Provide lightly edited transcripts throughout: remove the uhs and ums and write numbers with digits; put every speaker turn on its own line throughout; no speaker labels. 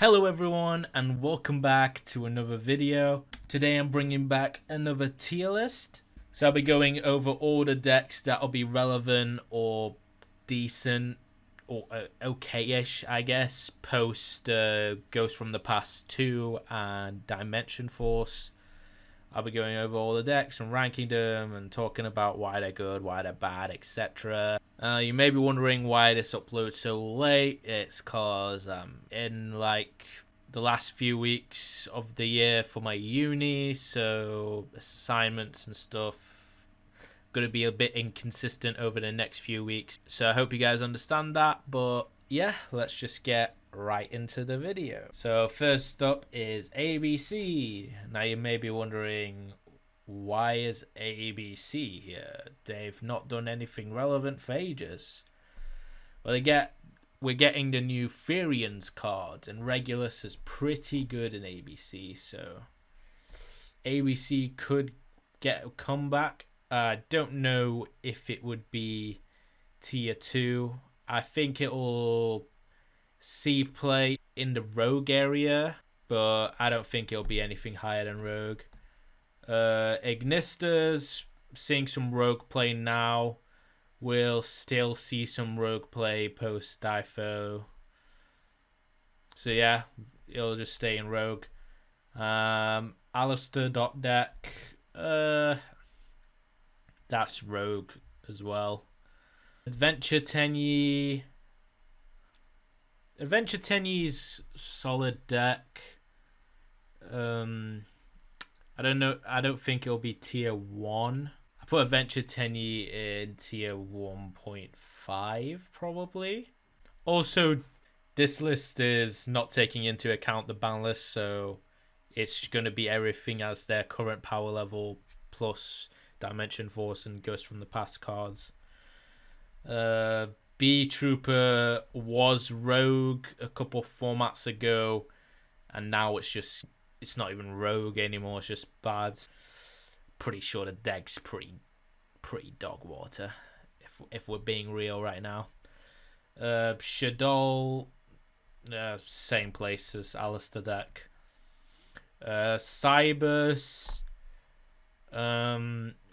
Hello everyone and welcome back to another video. Today I'm bringing back another tier list. So I'll be going over all the decks that'll be relevant or decent or okay-ish, I guess, post Ghost from the Past 2 and Dimension Force. I'll be going over all the decks and ranking them and talking about why they're good, why they're bad, etc. You may be wondering why this uploads so late. It's cause in like the last few weeks of the year for my uni, so assignments and stuff gonna be a bit inconsistent over the next few weeks. So I hope you guys understand that. But yeah, let's just get right into the video. So first up is ABC. Now you may be wondering, why is ABC here? They've not done anything relevant for ages. Well, we're getting the new Furians cards, and Regulus is pretty good in ABC, so ABC could get a comeback. I don't know if it would be tier 2. I think it will see play in the rogue area, but I don't think it'll be anything higher than rogue. Ignistas, seeing some rogue play now. We'll still see some rogue play post DIFO. So yeah, it'll just stay in rogue. Alistair deck, that's rogue as well. Adventure Tenyi. Adventure Tenyi's solid deck. I don't know. I don't think it'll be tier 1. I put Adventure Tenyi in tier 1.5 probably. Also, this list is not taking into account the ban list, so it's going to be everything as their current power level plus Dimension Force and Ghost from the Past cards. B Trooper was rogue a couple formats ago, and now it's not even rogue anymore. It's just bad. Pretty sure the deck's pretty dog water, if we're being real right now. Shadol, same place as Alistair deck. Cybers.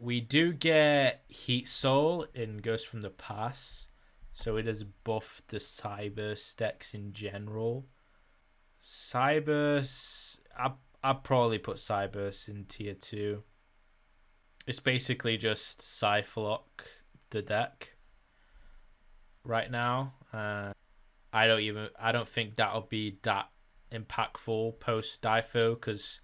We do get Heat Soul in Ghost from the Past, so it has buffed the Cybers decks in general. Cybers, I'd probably put Cybers in tier 2. It's basically just Cyflock the deck right now. I don't think that'll be that impactful post DIFO, because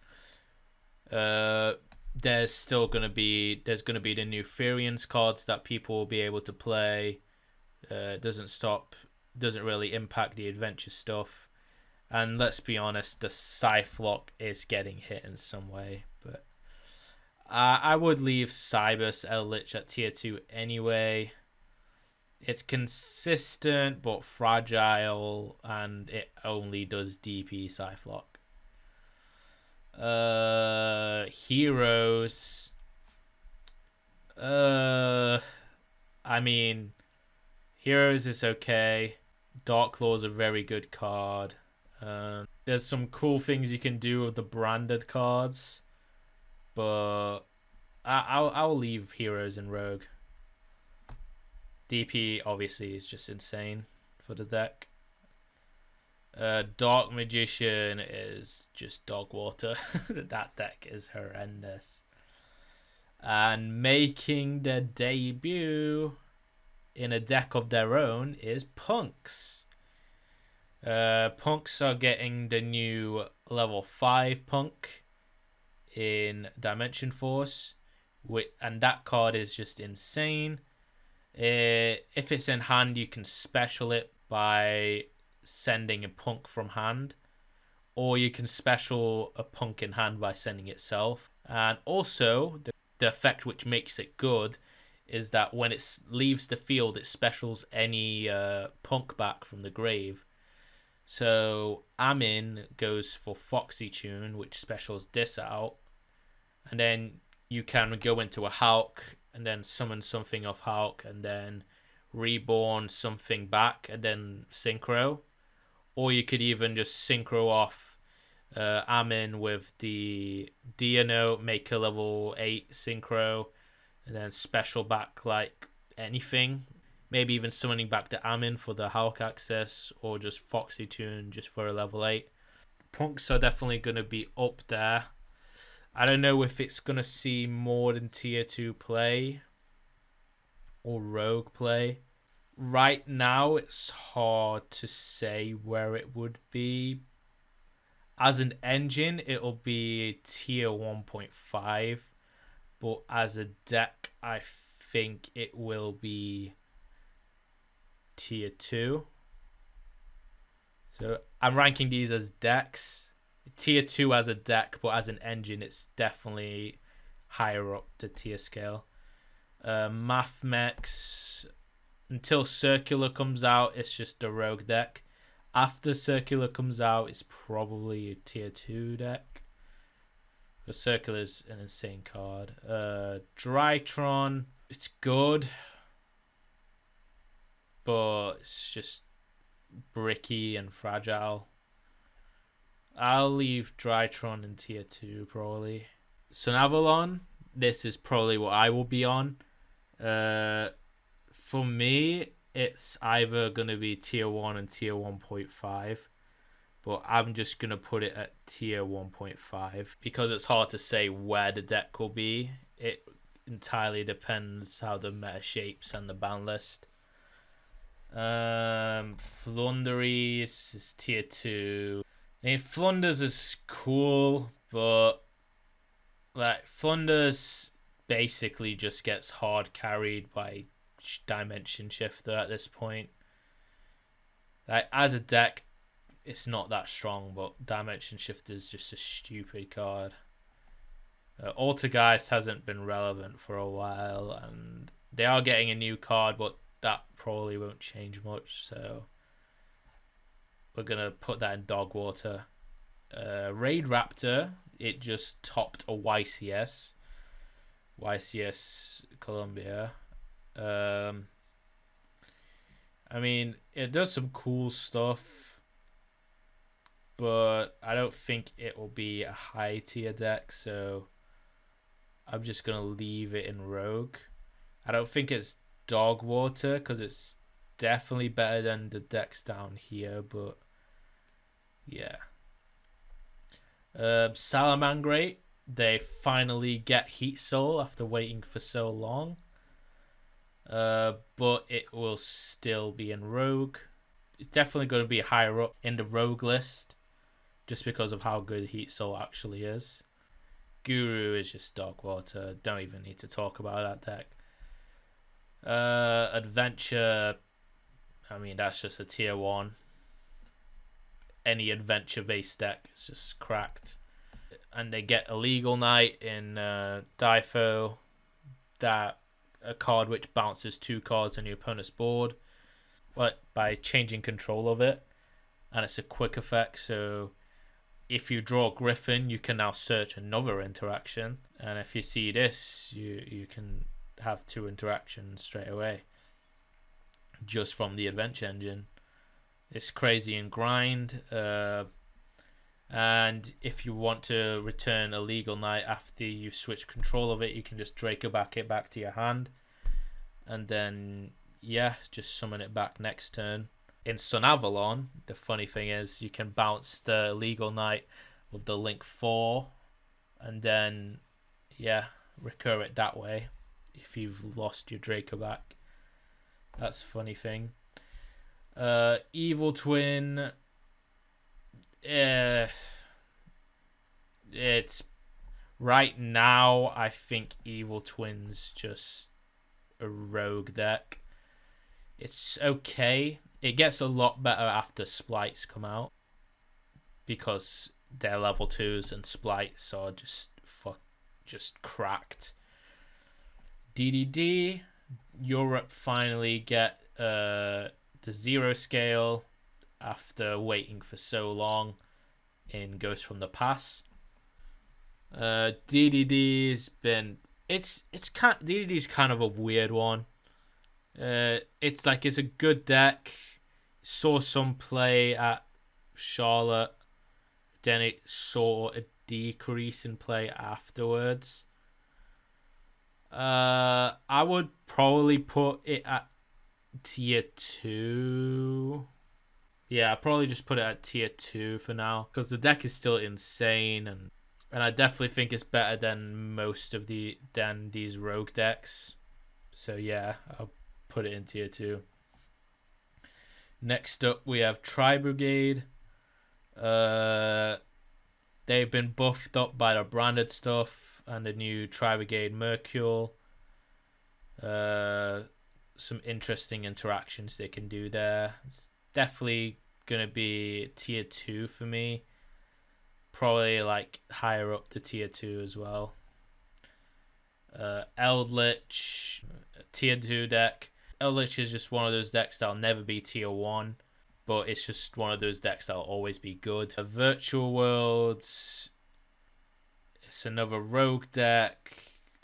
there's gonna be the new Furians cards that people will be able to play. Doesn't really impact the adventure stuff. And let's be honest, the Cyflock is getting hit in some way. But I would leave Cybers Eldritch at tier 2 anyway. It's consistent but fragile, and it only does DP Cyflock. Heroes. I mean, Heroes is okay. Dark Claw is a very good card. There's some cool things you can do with the branded cards, but I'll leave Heroes and Rogue. DP obviously is just insane for the deck. Dark Magician is just dog water. That deck is horrendous. And making their debut in a deck of their own is Punks. Punks are getting the new level 5 Punk in Dimension Force, and that card is just insane. If it's in hand, you can special it by sending a Punk from hand, or you can special a Punk in hand by sending itself. And also, the effect which makes it good is that when it leaves the field, it specials any Punk back from the grave. So Amin goes for Foxy Tune, which specials this out, and then you can go into a Hulk and then summon something off Hulk and then reborn something back and then synchro. or you could even just synchro off Amin with the Diano, make a level 8 synchro, and then special back like anything. Maybe even summoning back the Amin for the Hulk access, or just Foxy Tune just for a level 8. Punks are definitely going to be up there. I don't know if it's going to see more than tier 2 play or rogue play. Right now, it's hard to say where it would be. As an engine, it'll be tier 1.5. But as a deck, I think it will be tier 2. So I'm ranking these as decks. Tier 2 as a deck, but as an engine, it's definitely higher up the tier scale. Math Mechs, until Circular comes out, it's just a rogue deck. After Circular comes out, it's probably a tier 2 deck. The Circular's an insane card. Drytron, it's good, but it's just bricky and fragile. I'll leave Drytron in tier 2 probably. Sun Avalon, this is probably what I will be on. For me, it's either going to be tier 1 and tier 1.5. But I'm just going to put it at tier 1.5 because it's hard to say where the deck will be. It entirely depends how the meta shapes and the ban list. Flunderies is tier 2. I mean, Flunders is cool, but like Flunders basically just gets hard carried by Dimension Shifter at this point. Like as a deck, it's not that strong, but Dimension Shifter is just a stupid card. Altergeist hasn't been relevant for a while, and they are getting a new card, but that probably won't change much, so we're going to put that in dog water. Raid Raptor, it just topped a YCS Columbia. I mean, it does some cool stuff, but I don't think it will be a high tier deck, so I'm just going to leave it in Rogue. I don't think it's dog water because it's definitely better than the decks down here, but yeah. Salamangreat, they finally get Heat Soul after waiting for so long. But it will still be in Rogue. It's definitely going to be higher up in the Rogue list just because of how good Heat Soul actually is. Guru is just dog water. Don't even need to talk about that deck. Adventure, I mean, that's just a tier 1. Any adventure based deck is just cracked. And they get Illegal Knight in DIFO, that a card which bounces 2 cards on your opponent's board, but by changing control of it, and it's a quick effect. So if you draw Griffin, you can now search another interaction, and if you see this, you can have 2 interactions straight away just from the adventure engine. It's crazy and grind. And if you want to return a Legal Knight after you switch control of it, you can just Draco back it back to your hand, and then yeah, just summon it back next turn. In Sun Avalon, the funny thing is you can bounce the Legal Knight with the Link 4, and then yeah, recur it that way if you've lost your Draco back. That's a funny thing. Evil Twin, it's right now, I think Evil Twin's just a rogue deck. It's okay. It gets a lot better after Splites come out because they're level 2s and Splites are just cracked. DDD, Europe finally get the 0 scale after waiting for so long in Ghost from the Past. DDD's been DDD's kind of a weird one. It's a good deck. Saw some play at Charlotte. Then it saw a decrease in play afterwards. I would probably put it at tier 2. Yeah, I'd probably just put it at tier 2 for now, because the deck is still insane, and I definitely think it's better than most of these rogue decks. So yeah, I'll put it in tier 2. Next up, we have Tri-Brigade. They've been buffed up by the branded stuff and the new Tri-Brigade Mercule. Some interesting interactions they can do there. It's definitely going to be tier 2 for me. Probably like higher up to tier 2 as well. Eldritch, tier 2 deck. Eldritch is just one of those decks that'll never be tier 1, but it's just one of those decks that'll always be good. Virtual Worlds, it's another rogue deck.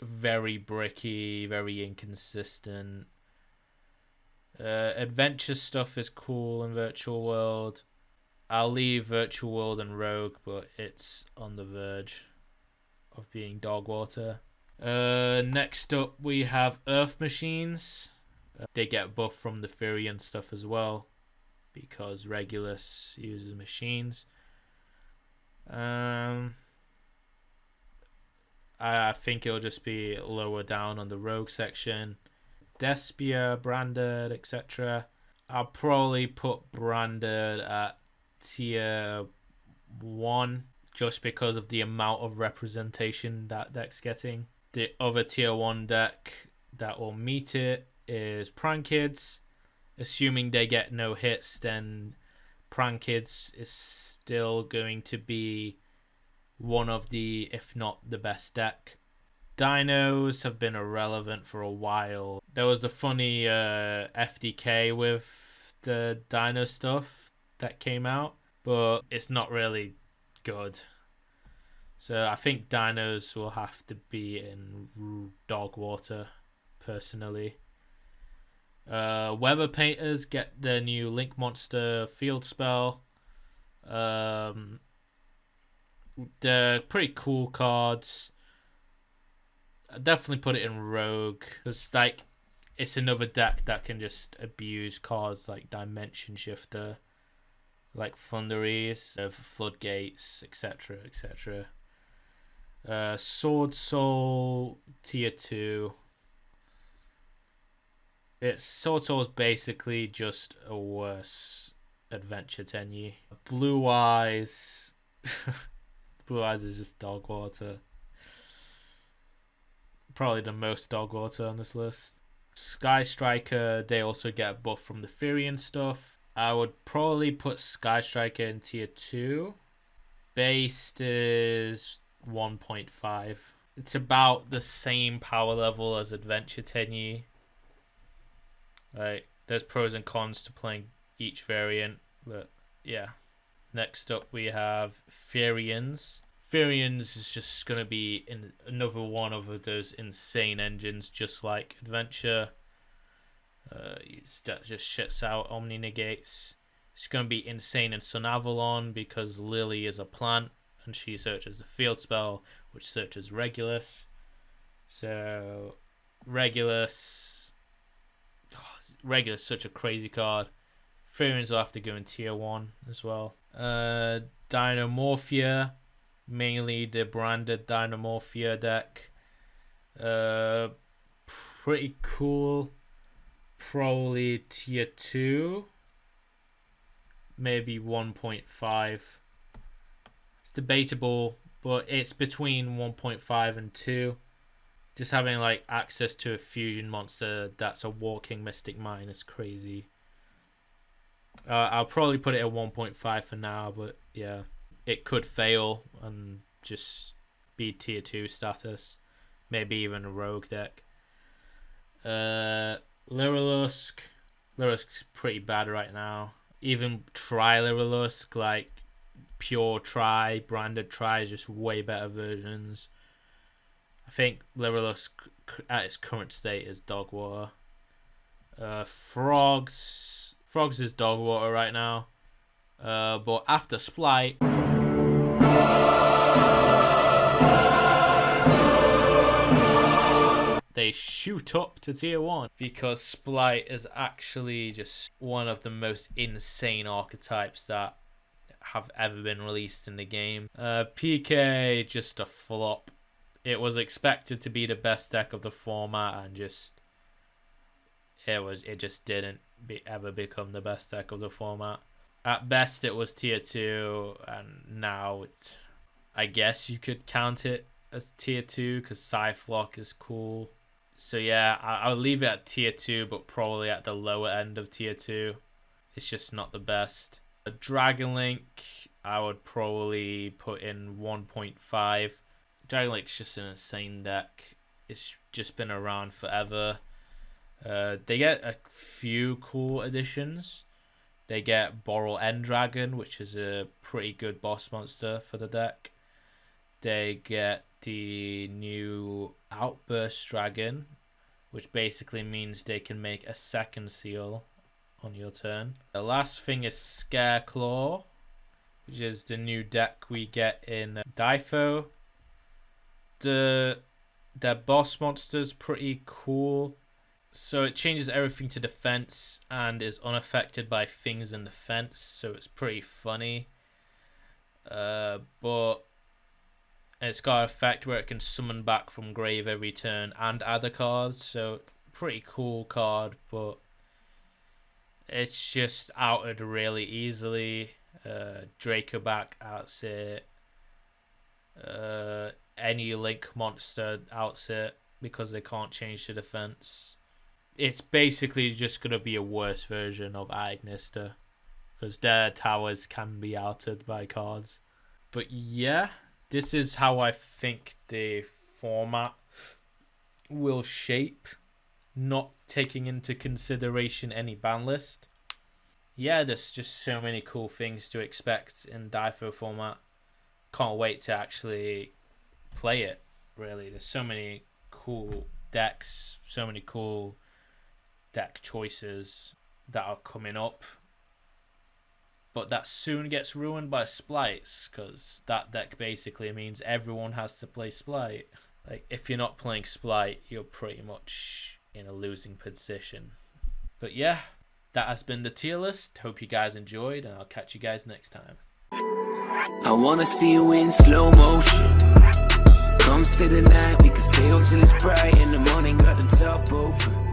Very bricky, very inconsistent. Adventure stuff is cool in Virtual World. I'll leave Virtual World and Rogue, but it's on the verge of being dog water. Next up, we have Earth Machines. They get buffed from the Furion stuff as well, because Regulus uses machines. I think it'll just be lower down on the Rogue section. Despia, Branded, etc. I'll probably put Branded at tier 1 just because of the amount of representation that deck's getting. The other tier 1 deck that will meet it is Prankids. Assuming they get no hits, then Prankids is still going to be one of the, if not the best deck. Dinos have been irrelevant for a while. There was a funny FDK with the dino stuff that came out, but it's not really good. So I think dinos will have to be in dog water, personally. Weather Painters get their new Link Monster field spell. They're pretty cool cards. I definitely put it in Rogue, because like it's another deck that can just abuse cards like Dimension Shifter, like Thunderies, Floodgates, etc., etc. Sword Soul tier 2. Sword Soul is basically just a worse Adventure Tenyi. Blue Eyes. Blue Eyes is just dog water. Probably the most dog water on this list. Sky Striker, they also get a buff from the Furion stuff. I would probably put Sky Striker in tier 2. Based is 1.5. It's about the same power level as Adventure Tenyi. Like, there's pros and cons to playing each variant, but yeah. Next up, we have Furions. Furions is just going to be in another one of those insane engines, just like Adventure. That just shits out Omni Negates. It's going to be insane in Sun Avalon because Lily is a plant and she searches the field spell, which searches Regulus. So, Regulus is such a crazy card. Furions will have to go in tier 1 as well. Dynamorphia. Mainly the branded Dynamorphia deck. Pretty cool. Probably tier 2. Maybe 1.5. It's debatable, but it's between 1.5 and 2. Just having like access to a fusion monster that's a walking Mystic Mine is crazy. I'll probably put it at 1.5 for now, but yeah. It could fail and just be tier 2 status. Maybe even a rogue deck. Lyrilusk. Lyrilusk's pretty bad right now. Even Tri-Lyrilusk, like pure Tri, branded Tri, is just way better versions. I think Lyrilusk at its current state is dog water. Frogs is dog water right now. But after Splight, they shoot up to tier 1 because Splight is actually just one of the most insane archetypes that have ever been released in the game. p.u.n.k, just a flop. It was expected to be the best deck of the format, and it just didn't ever become the best deck of the format. At best, it was tier 2, and now it's, I guess you could count it as tier 2 because Cyflock is cool. So yeah, I'll leave it at tier 2, but probably at the lower end of tier 2. It's just not the best. A Dragon Link, I would probably put in 1.5. Dragon Link's just an insane deck. It's just been around forever. They get a few cool additions. They get Boral Endragon, which is a pretty good boss monster for the deck. They get the new Outburst Dragon, which basically means they can make a second seal on your turn. The last thing is Scareclaw, which is the new deck we get in DIFO. The boss monster's pretty cool. So it changes everything to defense and is unaffected by things in defense, so it's pretty funny. But it's got an effect where it can summon back from grave every turn and add a card, so pretty cool card, but it's just outed really easily. Dracoback outs it. Any Link monster outs it because they can't change the defense. It's basically just going to be a worse version of Ignister because their towers can be outed by cards. But yeah, this is how I think the format will shape, not taking into consideration any ban list. Yeah, there's just so many cool things to expect in DIFO format. Can't wait to actually play it, really. There's so many cool decks, so many cool deck choices that are coming up, but that soon gets ruined by Splites because that deck basically means everyone has to play Splite. Like, if you're not playing Splite, you're pretty much in a losing position. But yeah, that has been the tier list. Hope you guys enjoyed, and I'll catch you guys next time.
I wanna see you in slow motion. Come stay the night, we can stay up till it's bright in the morning, got the top open.